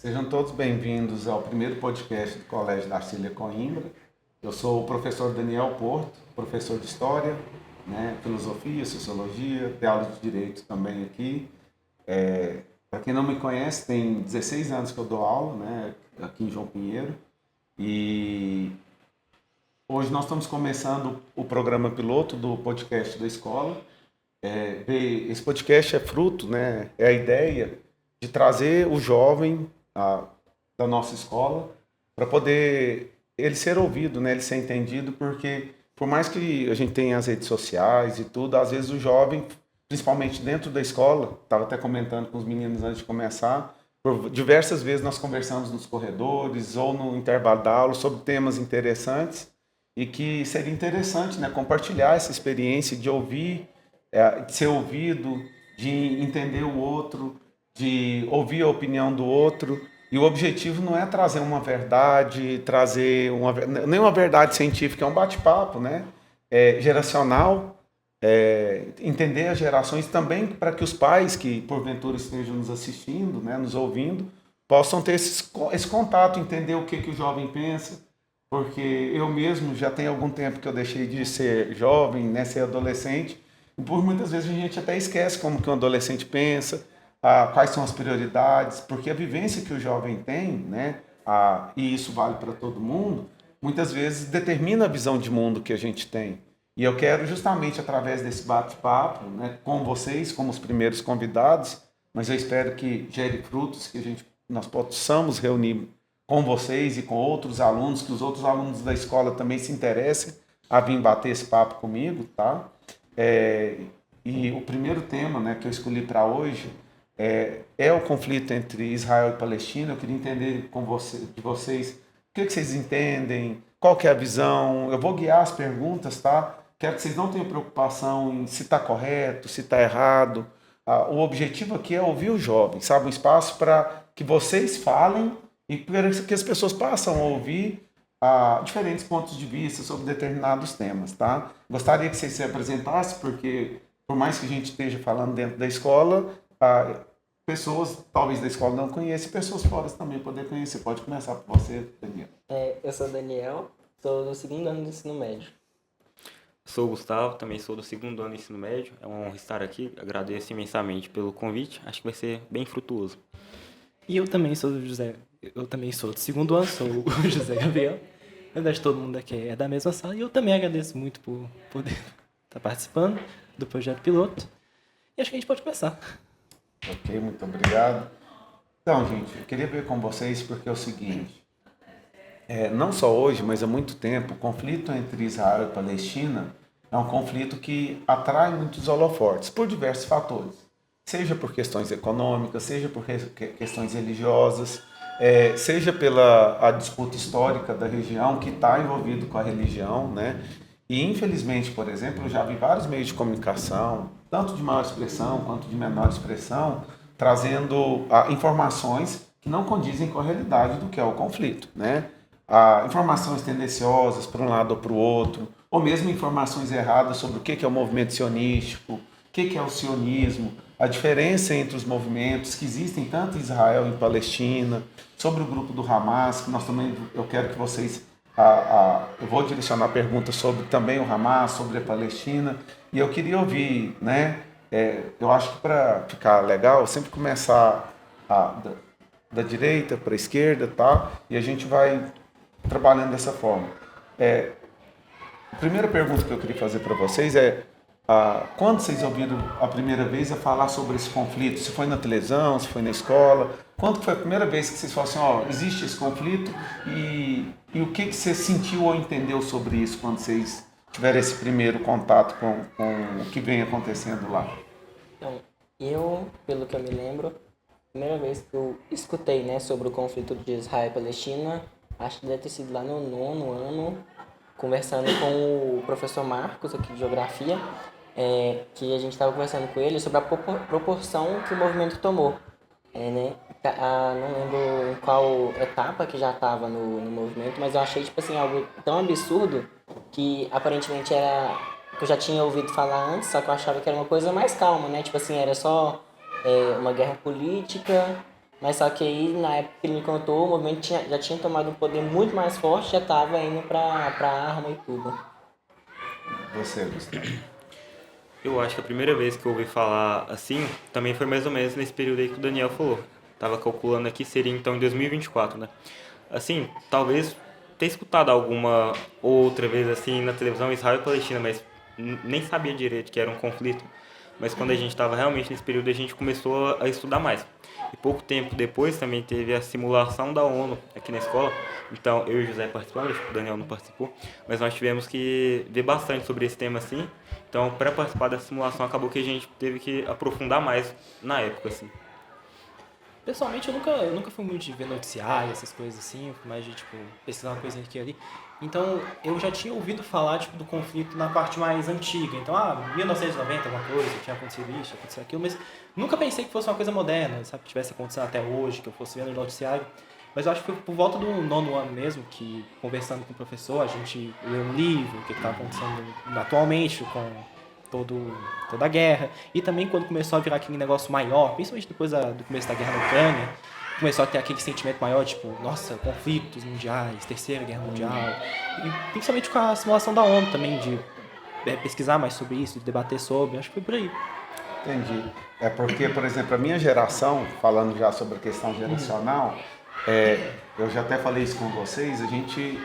Sejam todos bem-vindos ao primeiro podcast do Colégio da Arcília Coimbra. Eu sou o professor Daniel Porto, professor de História, Filosofia, Sociologia, tenho aula de Direito também aqui. Para quem não me conhece, tem 16 anos que eu dou aula, aqui em João Pinheiro. E hoje nós estamos começando o programa piloto do podcast da escola. Esse podcast é fruto, é a ideia de trazer o jovem da nossa escola para poder ele ser ouvido, ele ser entendido, porque por mais que a gente tenha as redes sociais e tudo, às vezes o jovem, principalmente dentro da escola, estava até comentando com os meninos antes de começar, por diversas vezes nós conversamos nos corredores ou no intervalo da aula sobre temas interessantes e que seria interessante, compartilhar essa experiência de ouvir, de ser ouvido, de entender o outro, de ouvir a opinião do outro. E o objetivo não é trazer uma verdade, nem uma verdade científica, é um bate-papo, geracional, entender as gerações também para que os pais que porventura estejam nos assistindo, nos ouvindo, possam ter esse contato, entender o que o jovem pensa, porque eu mesmo já tenho algum tempo que eu deixei de ser jovem, ser adolescente, e por muitas vezes a gente até esquece como que um adolescente pensa, quais são as prioridades, porque a vivência que o jovem tem, e isso vale para todo mundo, muitas vezes determina a visão de mundo que a gente tem. E eu quero justamente através desse bate-papo, com vocês, como os primeiros convidados, mas eu espero que gere frutos, que nós possamos reunir com vocês e com outros alunos, que os outros alunos da escola também se interessem a vir bater esse papo comigo, tá? E o primeiro tema, que eu escolhi para hoje é o conflito entre Israel e Palestina. Eu queria entender de vocês o que vocês entendem, qual que é a visão. Eu vou guiar as perguntas, tá? Quero que vocês não tenham preocupação em se está correto, se está errado. O objetivo aqui é ouvir o jovem, sabe? Um espaço para que vocês falem e para que as pessoas possam ouvir diferentes pontos de vista sobre determinados temas, tá? Gostaria que vocês se apresentassem, porque por mais que a gente esteja falando dentro da escola, pessoas talvez da escola não conheçam, pessoas fora também poder conhecer. Pode começar por você, Daniel. Eu sou Daniel, sou do segundo ano do ensino médio. Sou o Gustavo, também sou do segundo ano do ensino médio. É uma honra estar aqui, agradeço imensamente pelo convite, acho que vai ser bem frutuoso. E eu também sou do segundo ano, sou o José Gabriel. Na verdade, todo mundo aqui é da mesma sala e eu também agradeço muito por poder estar participando do projeto piloto. E acho que a gente pode começar. Ok, muito obrigado. Então, gente, eu queria ver com vocês porque é o seguinte, não só hoje, mas há muito tempo, o conflito entre Israel e Palestina é um conflito que atrai muitos holofotes por diversos fatores, seja por questões econômicas, seja por questões religiosas, seja pela a disputa histórica da região que está envolvido com a religião, E infelizmente, por exemplo, eu já vi vários meios de comunicação, tanto de maior expressão quanto de menor expressão, trazendo informações que não condizem com a realidade do que é o conflito, Informações tendenciosas para um lado ou para o outro, ou mesmo informações erradas sobre o que é o movimento sionístico, o que é o sionismo, a diferença entre os movimentos que existem tanto em Israel e em Palestina, sobre o grupo do Hamas, que eu quero que vocês... eu vou direcionar perguntas sobre também o Hamas, sobre a Palestina, e eu queria ouvir, eu acho que para ficar legal, sempre começar da direita para a esquerda, tá? E a gente vai trabalhando dessa forma. A primeira pergunta que eu queria fazer para vocês é quando vocês ouviram a primeira vez a falar sobre esse conflito? Se foi na televisão, se foi na escola? Quando foi a primeira vez que vocês falaram assim, existe esse conflito e o que você sentiu ou entendeu sobre isso quando vocês tiveram esse primeiro contato com o que vem acontecendo lá? Então, pelo que eu me lembro, a primeira vez que eu escutei, sobre o conflito de Israel e Palestina, acho que deve ter sido lá no 9º ano, conversando com o professor Marcos, aqui de Geografia, que a gente estava conversando com ele sobre a proporção que o movimento tomou. Não lembro em qual etapa que já estava no movimento, mas eu achei algo tão absurdo que aparentemente era que eu já tinha ouvido falar antes, só que eu achava que era uma coisa mais calma, era só uma guerra política, Mas só que aí, na época que ele me contou, o movimento já tinha tomado um poder muito mais forte, já estava indo pra arma e tudo. Você, Gustavo. Eu acho que a primeira vez que eu ouvi falar assim, também foi mais ou menos nesse período aí que o Daniel falou. Tava calculando aqui, seria então em 2024, né? Assim, talvez ter escutado alguma outra vez assim na televisão Israel e Palestina, mas nem sabia direito que era um conflito. Mas quando a gente estava realmente nesse período, a gente começou a estudar mais. E pouco tempo depois também teve a simulação da ONU aqui na escola. Então eu e o José participamos, acho que o Daniel não participou, mas nós tivemos que ver bastante sobre esse tema assim. Então, para participar dessa simulação, acabou que a gente teve que aprofundar mais na época, assim. Pessoalmente, eu nunca fui muito de ver noticiário, essas coisas assim, eu fui mais de, tipo, pesquisar uma coisa aqui e ali. Então, eu já tinha ouvido falar, tipo, do conflito na parte mais antiga. Então, 1990, alguma coisa, tinha acontecido isso, tinha acontecido aquilo, mas nunca pensei que fosse uma coisa moderna, sabe, que tivesse acontecendo até hoje, que eu fosse vendo no noticiário. Mas eu acho que foi por volta do 9º ano mesmo, que conversando com o professor, a gente leu um livro, o que está acontecendo atualmente com toda a guerra. E também quando começou a virar aquele negócio maior, principalmente depois do começo da guerra na Ucrânia, começou a ter aquele sentimento maior, tipo, nossa, conflitos mundiais, Terceira Guerra Mundial. E principalmente com a simulação da ONU também, de pesquisar mais sobre isso, de debater sobre, acho que foi por aí. Entendi. É porque, por exemplo, a minha geração, falando já sobre a questão geracional, eu já até falei isso com vocês, a gente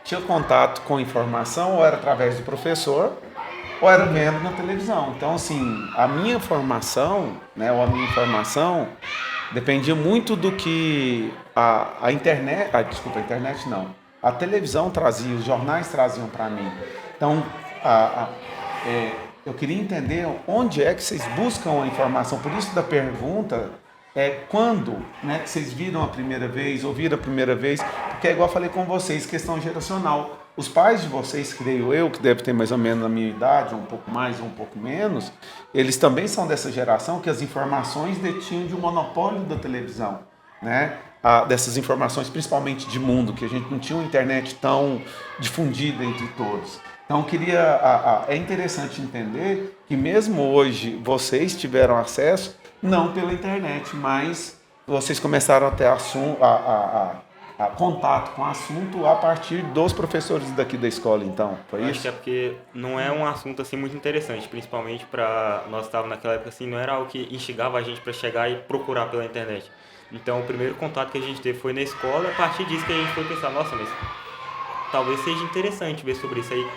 tinha contato com informação ou era através do professor ou era vendo na televisão. Então, assim, a minha formação, né, ou a minha informação dependia muito do que a internet, desculpa, a internet não, a televisão trazia, os jornais traziam para mim. Então, eu queria entender onde é que vocês buscam a informação. Por isso da pergunta quando, né, que vocês viram a primeira vez, ouviram a primeira vez, porque é igual eu falei com vocês, questão geracional. Os pais de vocês, creio eu, que devem ter mais ou menos a minha idade, um pouco mais ou um pouco menos, eles também são dessa geração que as informações detinham de um monopólio da televisão, né? Dessas informações, principalmente de mundo, que a gente não tinha uma internet tão difundida entre todos. Então, é interessante entender que mesmo hoje vocês tiveram acesso, não pela internet, mas vocês começaram a ter contato com o assunto a partir dos professores daqui da escola, então, foi Eu isso? acho que é porque não é um assunto assim muito interessante, principalmente para nós estávamos naquela época assim, não era algo que instigava a gente para chegar e procurar pela internet. Então, o primeiro contato que a gente teve foi na escola, a partir disso que a gente foi pensar, nossa, mas talvez seja interessante ver sobre isso aí,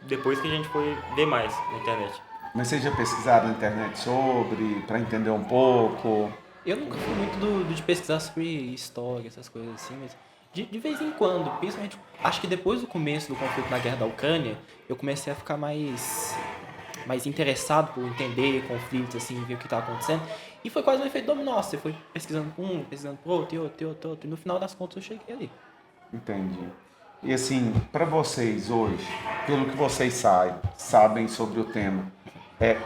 depois que a gente foi ver mais na internet. Mas vocês já pesquisaram na internet sobre, para entender um pouco? Eu nunca fui muito de pesquisar sobre história, essas coisas assim, mas de vez em quando, principalmente, acho que depois do começo do conflito na guerra da Ucrânia, eu comecei a ficar mais interessado por entender conflitos, assim, ver o que estava acontecendo. E foi quase um efeito dominó, você foi pesquisando por um, pesquisando por outro, outro, e no final das contas eu cheguei ali. Entendi. E assim, para vocês hoje, pelo que vocês sabem sobre o tema,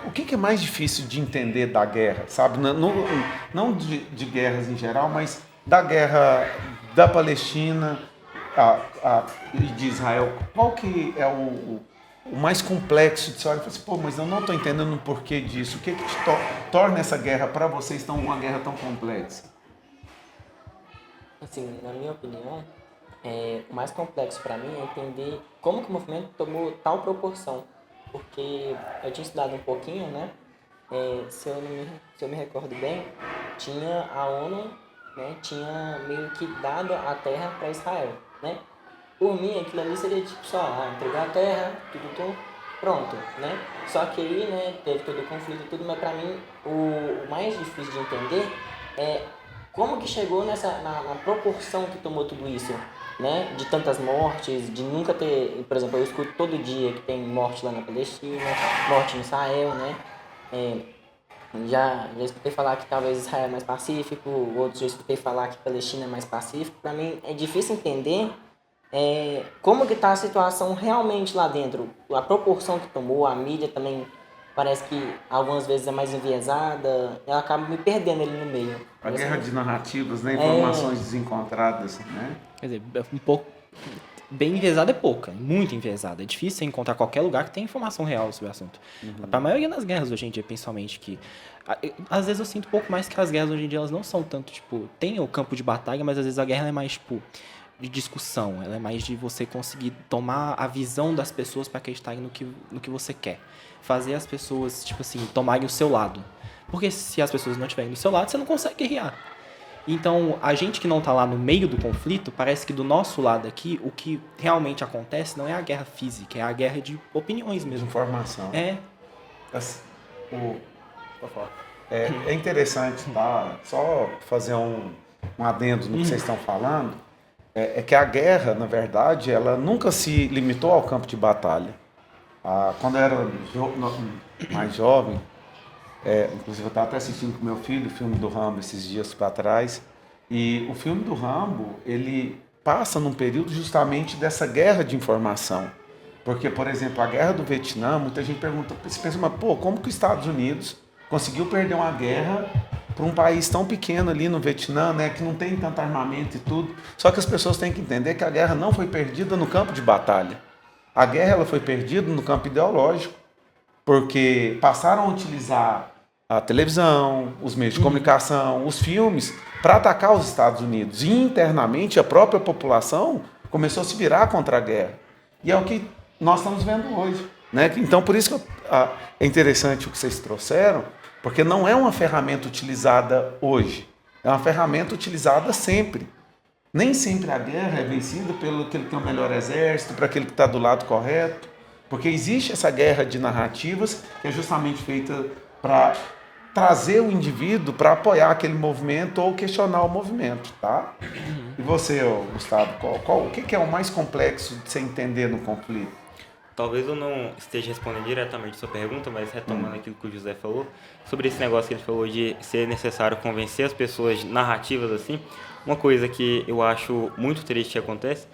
o que é mais difícil de entender da guerra, sabe? Não de guerras em geral, mas da guerra da Palestina e de Israel. Qual que é o mais complexo de você olhar e falar assim, pô, mas eu não estou entendendo o porquê disso. O que te torna essa guerra para vocês uma guerra tão complexa? Assim, na minha opinião, o mais complexo para mim é entender como que o movimento tomou tal proporção. Porque eu tinha estudado um pouquinho, né? Se eu me recordo bem, tinha a ONU, né, tinha meio que dado a terra para Israel, né? Por mim, aquilo ali seria tipo só entregar a terra, tudo, pronto, né? Só que aí, né, teve todo o conflito e tudo, mas para mim o mais difícil de entender é como que chegou na proporção que tomou tudo isso, né? De tantas mortes, de nunca ter... Por exemplo, eu escuto todo dia que tem morte lá na Palestina, morte em Israel, né? Já escutei falar que talvez Israel é mais pacífico, outros já escutei falar que Palestina é mais pacífico. Para mim é difícil entender como que está a situação realmente lá dentro. A proporção que tomou, a mídia também parece que algumas vezes é mais enviesada, eu acabo me perdendo ali no meio. A guerra de narrativas, né? Informações desencontradas, né? Quer dizer, um pouco... bem enviesada é pouca, muito enviesada. É difícil você encontrar qualquer lugar que tenha informação real sobre o assunto. Para a maioria das guerras hoje em dia, principalmente, que às vezes eu sinto um pouco mais que as guerras hoje em dia elas não são tanto, tipo, tem o campo de batalha, mas às vezes a guerra é mais, tipo, de discussão, ela é mais de você conseguir tomar a visão das pessoas para acreditarem no que você quer. Fazer as pessoas, tipo assim, tomarem o seu lado. Porque se as pessoas não estiverem do seu lado, você não consegue guerrear. Então, a gente que não está lá no meio do conflito, parece que do nosso lado aqui, o que realmente acontece não é a guerra física, é a guerra de opiniões mesmo. Informação. É. É interessante, tá? Só fazer um adendo no que vocês estão falando. É que a guerra, na verdade, ela nunca se limitou ao campo de batalha. Quando eu era mais jovem, inclusive eu estava até assistindo com meu filho o filme do Rambo esses dias para trás, e o filme do Rambo, ele passa num período justamente dessa guerra de informação. Porque, por exemplo, a guerra do Vietnã, muita gente pergunta, você pensa, mas pô, como que os Estados Unidos conseguiu perder uma guerra para um país tão pequeno ali no Vietnã, né, que não tem tanto armamento e tudo? Só que as pessoas têm que entender que a guerra não foi perdida no campo de batalha. A guerra ela foi perdida no campo ideológico, porque passaram a utilizar a televisão, os meios de comunicação, os filmes, para atacar os Estados Unidos. E internamente a própria população começou a se virar contra a guerra. E é o que nós estamos vendo hoje, né? Então, por isso que é interessante o que vocês trouxeram, porque não é uma ferramenta utilizada hoje, é uma ferramenta utilizada sempre. Nem sempre a guerra é vencida pelo aquele que tem o melhor exército, para aquele que está do lado correto, porque existe essa guerra de narrativas que é justamente feita para trazer o indivíduo para apoiar aquele movimento ou questionar o movimento, tá? E você, Gustavo, o que é o mais complexo de você entender no conflito? Talvez eu não esteja respondendo diretamente a sua pergunta, mas retomando aquilo que o José falou, sobre esse negócio que ele falou de ser necessário convencer as pessoas de narrativas assim, uma coisa que eu acho muito triste que acontece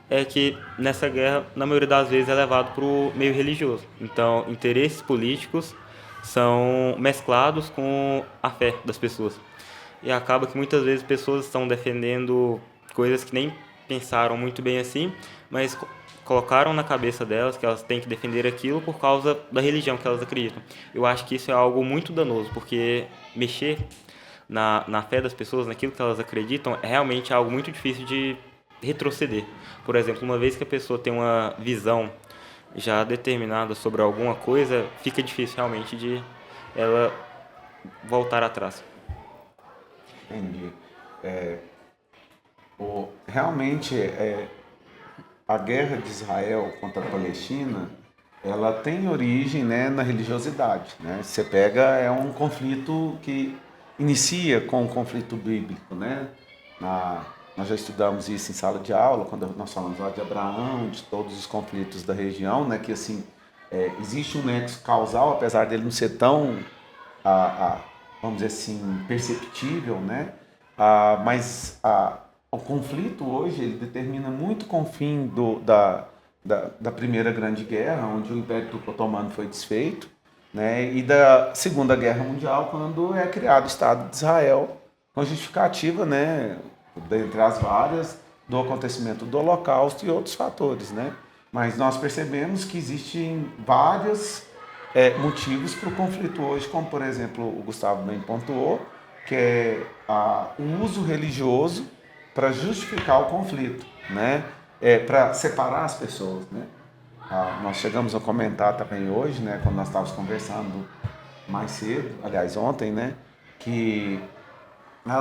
é que nessa guerra, na maioria das vezes, é levado para o meio religioso. Então, interesses políticos são mesclados com a fé das pessoas. E acaba que muitas vezes pessoas estão defendendo coisas que nem pensaram muito bem assim, mas colocaram na cabeça delas que elas têm que defender aquilo por causa da religião que elas acreditam. Eu acho que isso é algo muito danoso, porque mexer na fé das pessoas, naquilo que elas acreditam, é realmente algo muito difícil de retroceder. Por exemplo, uma vez que a pessoa tem uma visão já determinada sobre alguma coisa, fica difícil realmente de ela voltar atrás. Entendi. Realmente, a guerra de Israel contra a Palestina, ela tem origem, né, na religiosidade, né? Você pega, é um conflito que inicia com um conflito bíblico, né? Nós já estudamos isso em sala de aula, quando nós falamos lá de Abraão, de todos os conflitos da região, né? Que assim, existe um nexo causal, apesar dele não ser tão, vamos dizer assim, perceptível, né? Mas o conflito hoje ele determina muito com o fim da Primeira Grande Guerra, onde o Império Turco Otomano foi desfeito, né? E da Segunda Guerra Mundial, quando é criado o Estado de Israel, com justificativa, né, dentre as várias, do acontecimento do Holocausto e outros fatores, né? Mas nós percebemos que existem vários motivos para o conflito hoje, como, por exemplo, o Gustavo bem pontuou, que é o uso religioso para justificar o conflito, né? Para separar as pessoas, né? Nós chegamos a comentar também hoje, né, quando nós estávamos conversando mais cedo, aliás ontem, né, que é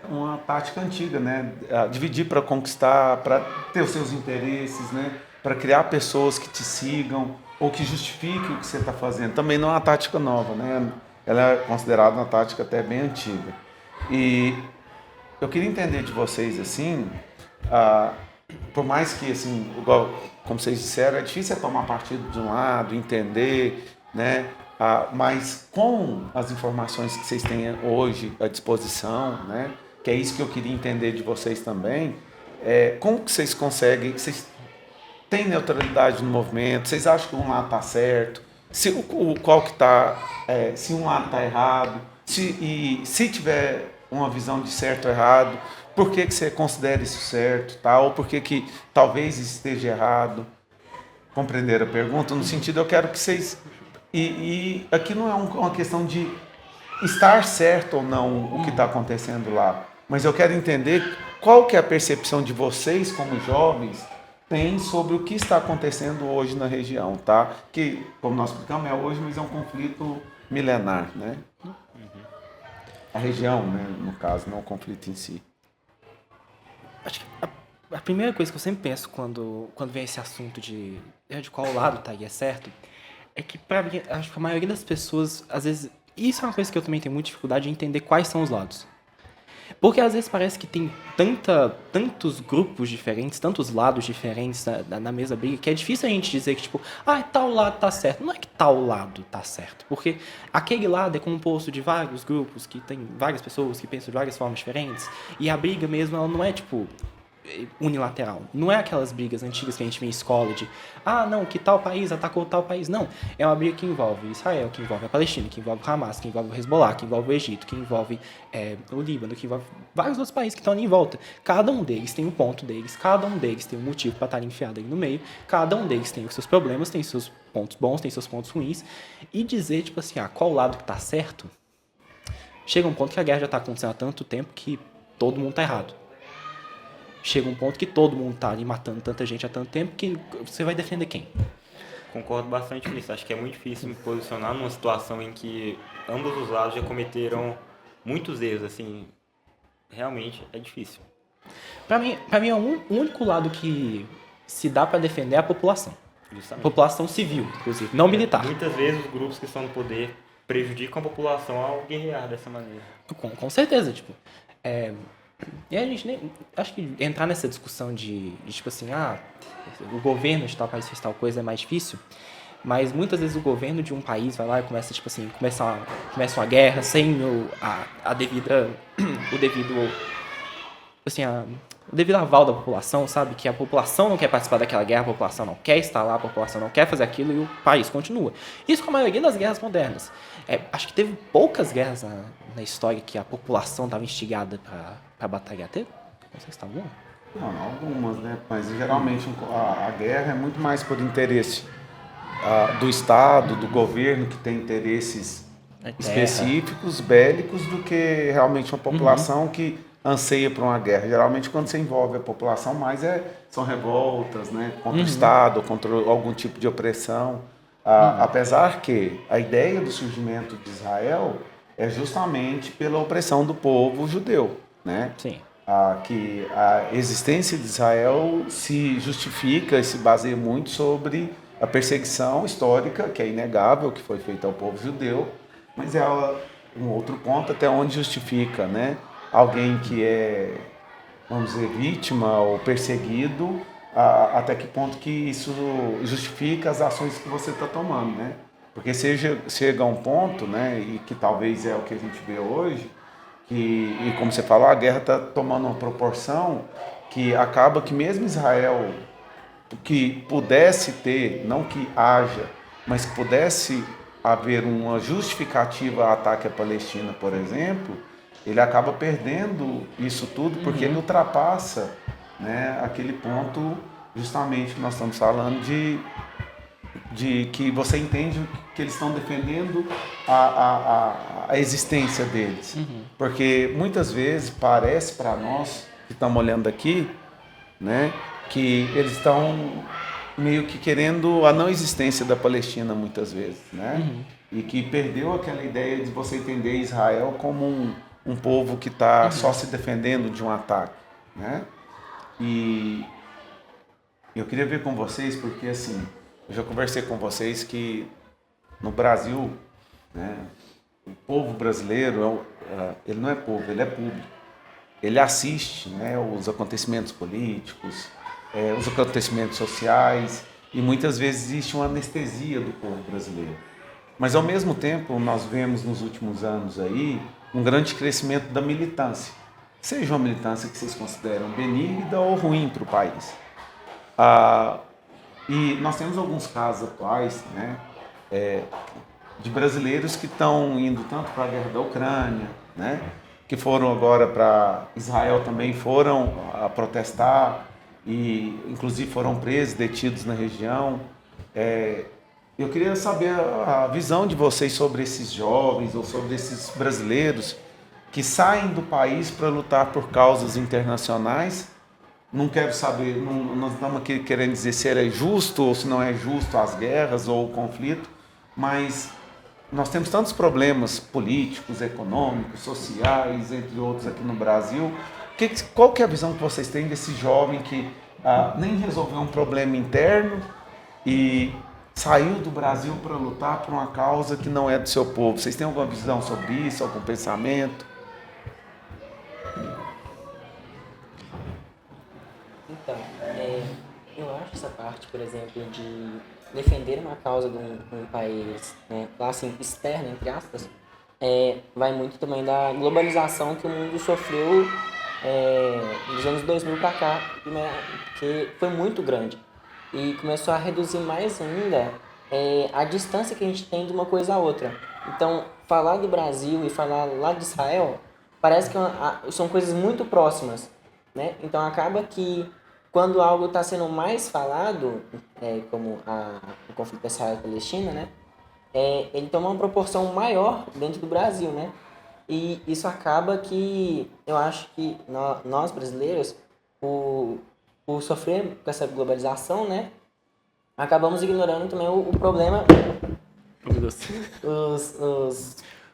uma tática antiga, né? Dividir para conquistar, para ter os seus interesses, né? Para criar pessoas que te sigam ou que justifiquem o que você está fazendo. Também não é uma tática nova, né? Ela é considerada uma tática até bem antiga. E eu queria entender de vocês assim, por mais que assim, igual, como vocês disseram, é difícil tomar partido de um lado, entender, né? Mas com as informações que vocês têm hoje à disposição, né, que é isso que eu queria entender de vocês também, como que vocês conseguem, vocês têm neutralidade no movimento, vocês acham que um lado está certo, se um lado está errado, se tiver uma visão de certo ou errado, por que você considera isso certo, tá? Ou por que talvez esteja errado. Compreender a pergunta? No sentido, eu quero que vocês... E aqui não é uma questão de estar certo ou não o que está acontecendo lá, mas eu quero entender qual que é a percepção de vocês, como jovens, tem sobre o que está acontecendo hoje na região, tá? Que, como nós explicamos, é hoje, mas é um conflito milenar, né? A região, né, no caso, não o conflito em si. Acho que a primeira coisa que eu sempre penso quando vem esse assunto de qual lado tá e é certo, é que pra mim, acho que a maioria das pessoas, às vezes, isso é uma coisa que eu também tenho muita dificuldade de entender quais são os lados. Porque às vezes parece que tem tantos grupos diferentes, tantos lados diferentes na mesma briga, que é difícil a gente dizer que, tipo, tal lado tá certo. Não é que tal lado tá certo, porque aquele lado é composto de vários grupos, que tem várias pessoas que pensam de várias formas diferentes, e a briga mesmo, ela não é, tipo, unilateral. Não é aquelas brigas antigas que a gente vê em escola de não, que tal país atacou tal país. Não. É uma briga que envolve Israel, que envolve a Palestina, que envolve o Hamas, que envolve o Hezbollah, que envolve o Egito, que envolve o Líbano, que envolve vários outros países que estão ali em volta. Cada um deles tem um ponto deles, cada um deles tem um motivo para estar enfiado aí no meio, cada um deles tem os seus problemas, tem seus pontos bons, tem seus pontos ruins. E dizer, tipo assim, qual lado que tá certo, chega um ponto que a guerra já está acontecendo há tanto tempo que todo mundo tá errado. Chega um ponto que todo mundo tá ali matando tanta gente há tanto tempo que você vai defender quem? Concordo bastante nisso. Acho que é muito difícil me posicionar numa situação em que ambos os lados já cometeram muitos erros, assim. Realmente é difícil. Pra mim o único lado que se dá pra defender é a população. Justamente. População civil, inclusive, não militar. Muitas vezes os grupos que estão no poder prejudicam a população ao guerrear dessa maneira. Com certeza, tipo... E a gente nem... Acho que entrar nessa discussão de tipo assim, o governo de tal país fez tal coisa é mais difícil, mas muitas vezes o governo de um país vai lá e começa, tipo assim, começa uma guerra sem o devido aval da população, sabe? Que a população não quer participar daquela guerra, a população não quer estar lá, a população não quer fazer aquilo e o país continua. Isso com a maioria das guerras modernas. Acho que teve poucas guerras na história que a população estava instigada para batalhar. Teve? Não sei se está bom. Não, algumas, né? Mas geralmente a guerra é muito mais por interesse do Estado, do governo, que tem interesses específicos, bélicos, do que realmente uma população que anseia por uma guerra. Geralmente, quando você envolve a população, mais são revoltas, né? Contra o Estado, contra algum tipo de opressão. Apesar que a ideia do surgimento de Israel é justamente pela opressão do povo judeu, né? Sim. Que a existência de Israel se justifica e se baseia muito sobre a perseguição histórica, que é inegável, que foi feita ao povo judeu, mas é um outro ponto até onde justifica, né? Alguém que é, vamos dizer, vítima ou perseguido, até que ponto que isso justifica as ações que você está tomando, né? Porque chega a um ponto, né, e que talvez é o que a gente vê hoje, e como você falou, a guerra está tomando uma proporção que acaba que mesmo Israel, que pudesse ter, não que haja, mas que pudesse haver uma justificativa ao ataque à Palestina, por exemplo, ele acaba perdendo isso tudo porque ele ultrapassa, né, aquele ponto justamente que nós estamos falando de que você entende que eles estão defendendo a existência deles. Porque muitas vezes parece para nós que estamos olhando aqui, né, que eles estão meio que querendo a não existência da Palestina muitas vezes, né? E que perdeu aquela ideia de você entender Israel como um povo que está só se defendendo de um ataque, né? E eu queria ver com vocês, porque assim, eu já conversei com vocês que no Brasil, né, o povo brasileiro, ele não é povo, ele é público. Ele assiste, né, os acontecimentos políticos, os acontecimentos sociais, e muitas vezes existe uma anestesia do povo brasileiro. Mas ao mesmo tempo, nós vemos nos últimos anos aí um grande crescimento da militância. Seja uma militância que vocês consideram benigna ou ruim para o país. E nós temos alguns casos atuais, né, de brasileiros que estão indo tanto para a guerra da Ucrânia, né, que foram agora para Israel também foram a protestar e inclusive foram presos, detidos na região. Eu queria saber a visão de vocês sobre esses jovens ou sobre esses brasileiros que saem do país para lutar por causas internacionais. Não quero saber, nós estamos aqui querendo dizer se é justo ou se não é justo as guerras ou o conflito, mas nós temos tantos problemas políticos, econômicos, sociais, entre outros aqui no Brasil. Qual que é a visão que vocês têm desse jovem que nem resolveu um problema interno e saiu do Brasil para lutar por uma causa que não é do seu povo? Vocês têm alguma visão sobre isso, algum pensamento? Então, eu acho essa parte, por exemplo, de defender uma causa de um país, né, lá assim, externo, entre aspas, vai muito também da globalização que o mundo sofreu dos anos 2000 para cá, né, que foi muito grande. E começou a reduzir mais ainda a distância que a gente tem de uma coisa a outra. Então, falar do Brasil e falar lá de Israel parece que são coisas muito próximas, né? Então, acaba que quando algo está sendo mais falado, como o conflito Israel-Palestina, né? Ele toma uma proporção maior dentro do Brasil, né? E isso acaba que, eu acho que nós brasileiros, por sofrer com essa globalização, né? Acabamos ignorando também o problema. Meu Deus.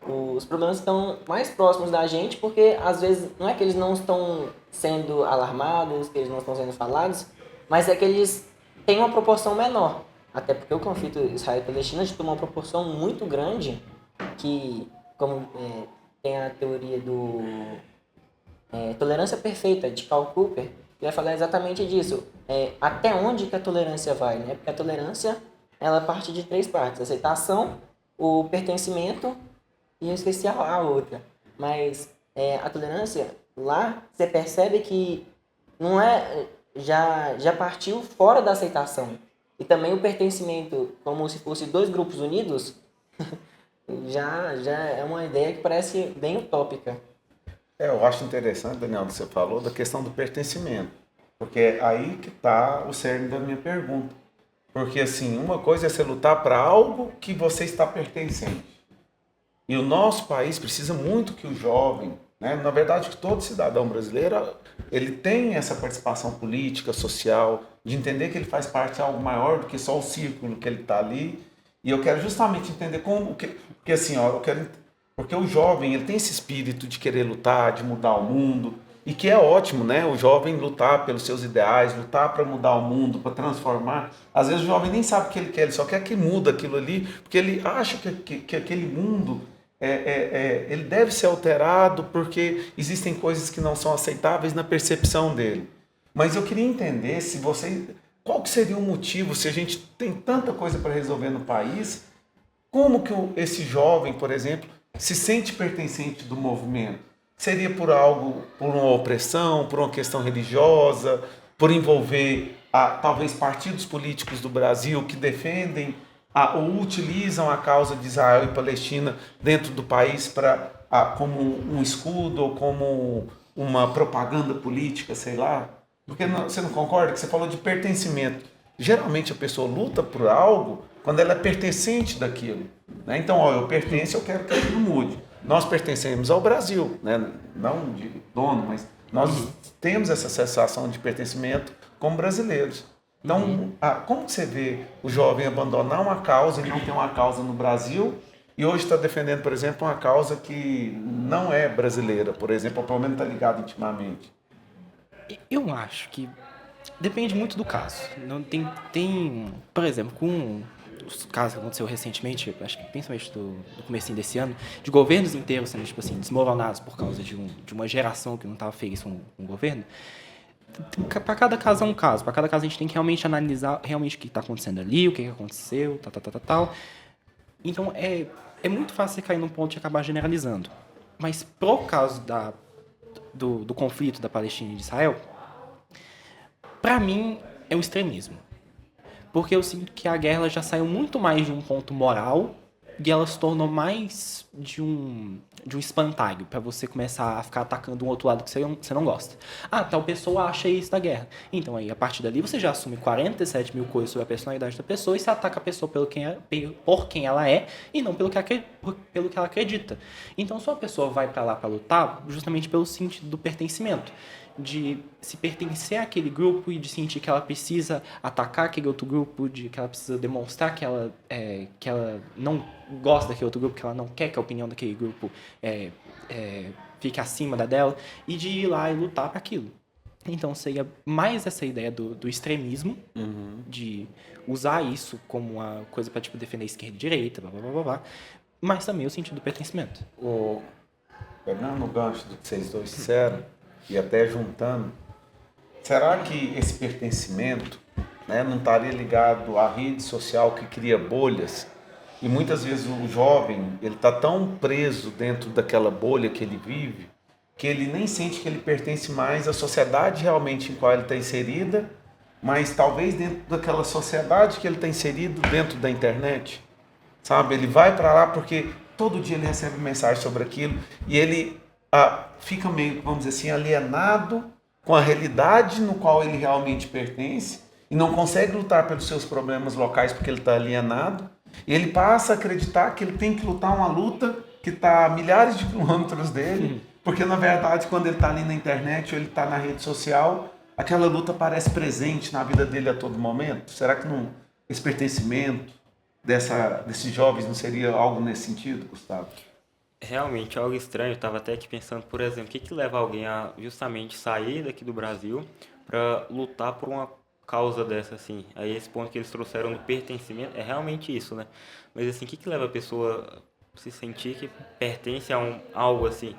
Os problemas estão mais próximos da gente, porque às vezes não é que eles não estão sendo alarmados, que eles não estão sendo falados, mas é que eles têm uma proporção menor. Até porque o conflito Israel-Palestina tomou uma proporção muito grande, que, como tem a teoria do tolerância perfeita de Karl Popper, que vai falar exatamente disso. Até onde que a tolerância vai, né? Porque a tolerância, ela parte de 3 partes: a aceitação, o pertencimento e eu esqueci a outra. Mas a tolerância, lá, você percebe que não já partiu fora da aceitação. E também o pertencimento, como se fosse 2 grupos unidos, já é uma ideia que parece bem utópica. Eu acho interessante, Daniel, que você falou da questão do pertencimento, porque é aí que está o cerne da minha pergunta. Porque, assim, uma coisa é você lutar para algo que você está pertencente. E o nosso país precisa muito que o jovem, né, na verdade, que todo cidadão brasileiro, ele tem essa participação política, social, de entender que ele faz parte de algo maior do que só o círculo que ele está ali. E eu quero justamente entender como... Porque, assim, porque o jovem, ele tem esse espírito de querer lutar, de mudar o mundo, e que é ótimo, né? O jovem lutar pelos seus ideais, lutar para mudar o mundo, para transformar. Às vezes o jovem nem sabe o que ele quer, ele só quer que muda aquilo ali, porque ele acha que aquele mundo ele deve ser alterado porque existem coisas que não são aceitáveis na percepção dele. Mas eu queria entender qual que seria o motivo, se a gente tem tanta coisa para resolver no país, como que esse jovem, por exemplo, se sente pertencente do movimento? Seria por uma opressão, por uma questão religiosa, por envolver talvez partidos políticos do Brasil que defendem ou utilizam a causa de Israel e Palestina dentro do país como um escudo ou como uma propaganda política, sei lá? Porque você não concorda que você falou de pertencimento? Geralmente a pessoa luta por algo quando ela é pertencente daquilo, né? Então, eu pertenço, eu quero que aquilo mude. Nós pertencemos ao Brasil, né? Não de dono, mas nós temos essa sensação de pertencimento como brasileiros. Então, como você vê o jovem abandonar uma causa e não ter uma causa no Brasil e hoje está defendendo, por exemplo, uma causa que não é brasileira, por exemplo, ou pelo menos está ligado intimamente? Eu acho que depende muito do caso. Não tem, por exemplo, com os casos que aconteceu recentemente, acho que principalmente do comecinho desse ano, de governos inteiros sendo, tipo assim, desmoronados por causa de uma geração que não estava feliz com o governo. Para cada caso é um caso. Para cada caso a gente tem que realmente analisar realmente o que está acontecendo ali, o que aconteceu, tal. Então é muito fácil você cair num ponto de acabar generalizando. Mas pro caso do conflito da Palestina e de Israel, para mim é um extremismo. Porque eu sinto que a guerra já saiu muito mais de um ponto moral e ela se tornou mais de um espantalho para você começar a ficar atacando um outro lado que você não gosta. Ah, tal pessoa acha isso da guerra. Então aí, a partir dali, você já assume 47 mil coisas sobre a personalidade da pessoa e você ataca a pessoa por quem ela é e não pelo que ela acredita. Então, se uma pessoa vai para lá para lutar, justamente pelo sentido do pertencimento, de se pertencer àquele grupo e de sentir que ela precisa atacar aquele outro grupo, de que ela precisa demonstrar que ela não gosta daquele outro grupo, que ela não quer que a opinião daquele grupo fique acima da dela, e de ir lá e lutar para aquilo. Então seria mais essa ideia do extremismo, de usar isso como uma coisa para tipo, defender a esquerda e direita, blá, blá, blá, blá, blá, mas também o sentido do pertencimento. Pegando o gancho do que vocês dois disseram, e até juntando, será que esse pertencimento, né, não estaria ligado à rede social que cria bolhas? E muitas vezes o jovem, ele está tão preso dentro daquela bolha que ele vive, que ele nem sente que ele pertence mais à sociedade realmente em qual ele está inserida, mas talvez dentro daquela sociedade que ele está inserido dentro da internet, sabe? Ele vai para lá porque todo dia ele recebe mensagem sobre aquilo e ele fica meio, vamos dizer assim, alienado com a realidade no qual ele realmente pertence e não consegue lutar pelos seus problemas locais porque ele está alienado. E ele passa a acreditar que ele tem que lutar uma luta que está a milhares de quilômetros dele, porque na verdade quando ele está ali na internet ou ele está na rede social, aquela luta parece presente na vida dele a todo momento. Será que não, esse pertencimento desses jovens não seria algo nesse sentido, Gustavo? Realmente, algo estranho. Eu estava até aqui pensando, por exemplo, o que leva alguém a justamente sair daqui do Brasil para lutar por uma causa dessa, assim? Aí esse ponto que eles trouxeram do pertencimento é realmente isso, né? Mas assim, o que leva a pessoa a se sentir que pertence a algo assim?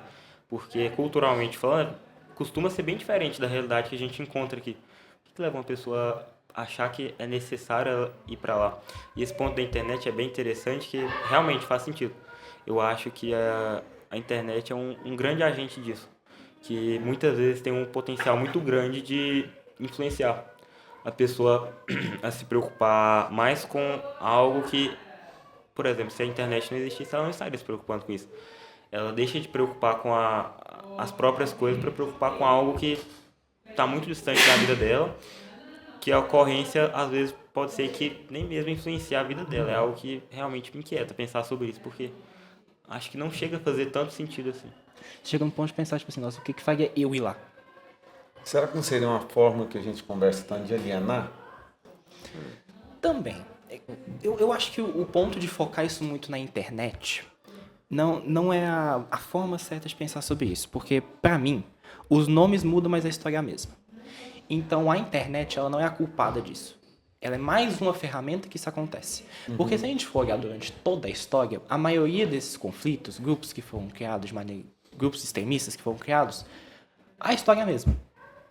Porque culturalmente falando, costuma ser bem diferente da realidade que a gente encontra aqui. O que leva uma pessoa a achar que é necessário ela ir para lá? E esse ponto da internet é bem interessante, que realmente faz sentido. Eu acho que a internet é um grande agente disso, que muitas vezes tem um potencial muito grande de influenciar a pessoa a se preocupar mais com algo que, por exemplo, se a internet não existisse, ela não estaria se preocupando com isso. Ela deixa de preocupar com as próprias coisas para preocupar com algo que está muito distante da vida dela, que a ocorrência, às vezes, pode ser que nem mesmo influenciar a vida dela. É algo que realmente me inquieta pensar sobre isso, porque acho que não chega a fazer tanto sentido assim. Chega num ponto de pensar, tipo assim, nossa, o que faria eu ir lá? Será que não seria uma forma que a gente conversa tanto de alienar? Também. Eu acho que o ponto de focar isso muito na internet não é a forma certa de pensar sobre isso. Porque, pra mim, os nomes mudam, mas a história é a mesma. Então, a internet ela não é a culpada disso. Ela é mais uma ferramenta que isso acontece. Porque se a gente for olhar durante toda a história, a maioria desses conflitos, grupos que foram criados, grupos extremistas que foram criados, a história é a mesma.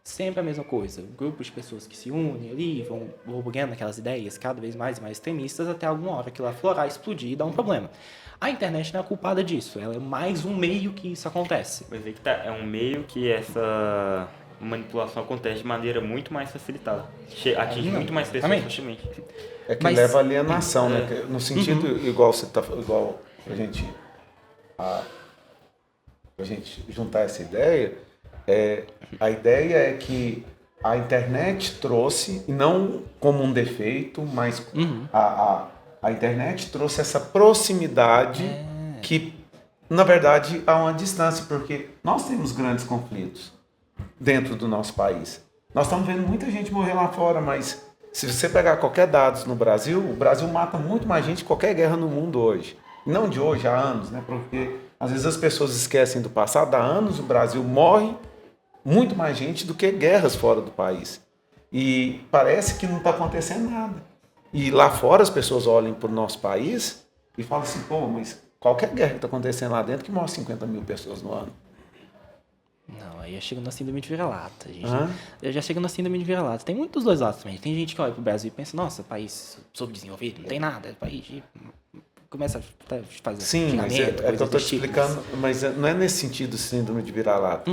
Sempre a mesma coisa. Grupos de pessoas que se unem ali, vão borbulhando aquelas ideias cada vez mais e mais extremistas, até alguma hora que ela florar, explodir e dar um problema. A internet não é culpada disso. Ela é mais um meio que isso acontece. Mas aí que tá, é um meio que essa manipulação acontece de maneira muito mais facilitada. Atinge muito mais pessoas facilmente. É que leva à alienação, né? No sentido igual a gente juntar essa ideia, a ideia é que a internet trouxe, e não como um defeito, mas a internet trouxe essa proximidade que, na verdade, há uma distância, porque nós temos grandes conflitos dentro do nosso país. Nós estamos vendo muita gente morrer lá fora, mas se você pegar qualquer dados no Brasil, o Brasil mata muito mais gente que qualquer guerra no mundo hoje. Não de hoje, há anos, né? Porque às vezes as pessoas esquecem do passado. Há anos o Brasil morre muito mais gente do que guerras fora do país. E parece que não está acontecendo nada. E lá fora as pessoas olham para o nosso país e falam assim, pô, mas qualquer guerra que está acontecendo lá dentro que morre 50 mil pessoas no ano. Não, aí já chega na síndrome de vira-lata. Já chega na síndrome de vira-lata. Tem muitos dois lados também. Tem gente que olha pro Brasil e pensa, nossa, país subdesenvolvido, não tem nada, é país de... Começa a fazer... Sim, mas é que eu estou te explicando, mas não é nesse sentido síndrome de vira-lata.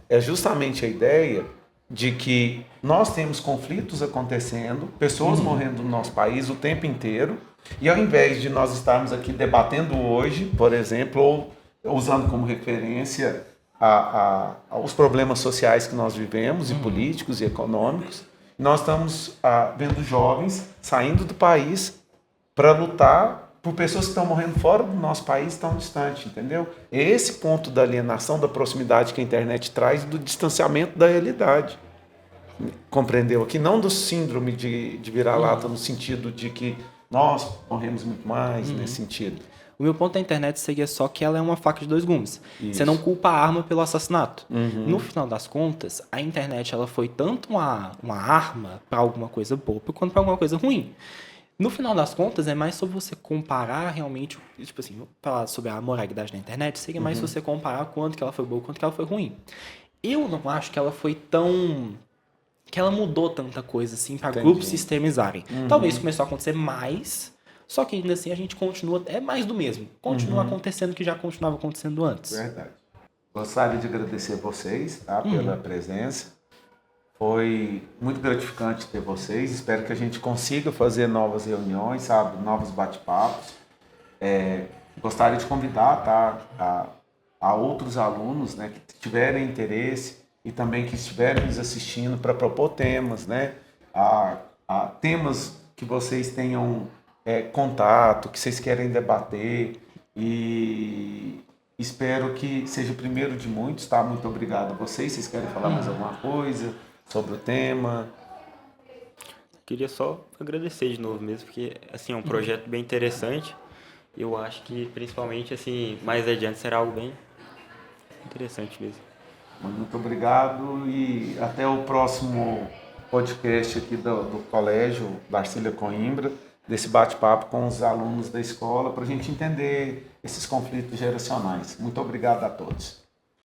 É justamente a ideia de que nós temos conflitos acontecendo, pessoas morrendo no nosso país o tempo inteiro, E ao invés de nós estarmos aqui debatendo hoje, por exemplo, ou usando como referência os problemas sociais que nós vivemos, e políticos e econômicos, nós estamos vendo jovens saindo do país para lutar por pessoas que estão morrendo fora do nosso país, tão distante, entendeu? É esse ponto da alienação, da proximidade que a internet traz, do distanciamento da realidade. Compreendeu? Aqui não do síndrome de vira-lata, no sentido de que nós morremos muito mais, nesse sentido. O meu ponto da internet seria só que ela é uma faca de dois gumes. Isso. Você não culpa a arma pelo assassinato. No final das contas, a internet ela foi tanto uma arma para alguma coisa boa quanto para alguma coisa ruim. No final das contas, é mais sobre você comparar realmente, tipo assim, falar sobre a moralidade da internet, seria mais você comparar quanto que ela foi boa, quanto que ela foi ruim. Eu não acho que ela foi tão... que ela mudou tanta coisa assim para grupos se extremizarem. Talvez começou a acontecer mais, só que ainda assim a gente continua, é mais do mesmo. Continua acontecendo o que já continuava acontecendo antes. Verdade. Gostaria de agradecer vocês, tá, pela presença. Foi muito gratificante ter vocês. Espero que a gente consiga fazer novas reuniões, sabe, novos bate-papos. Gostaria de convidar, tá, a outros alunos, né, que tiverem interesse e também que estiverem nos assistindo para propor temas, né, temas que vocês tenham contato, que vocês querem debater, e espero que seja o primeiro de muitos, tá? Muito obrigado a vocês. Vocês querem falar mais alguma coisa sobre o tema? Queria só agradecer de novo mesmo, porque assim, é um projeto bem interessante. Eu acho que principalmente assim, mais adiante será algo bem interessante mesmo. Muito obrigado e até o próximo podcast aqui do Colégio Darcília Coimbra, desse bate-papo com os alunos da escola, para a gente entender esses conflitos geracionais. Muito obrigado a todos.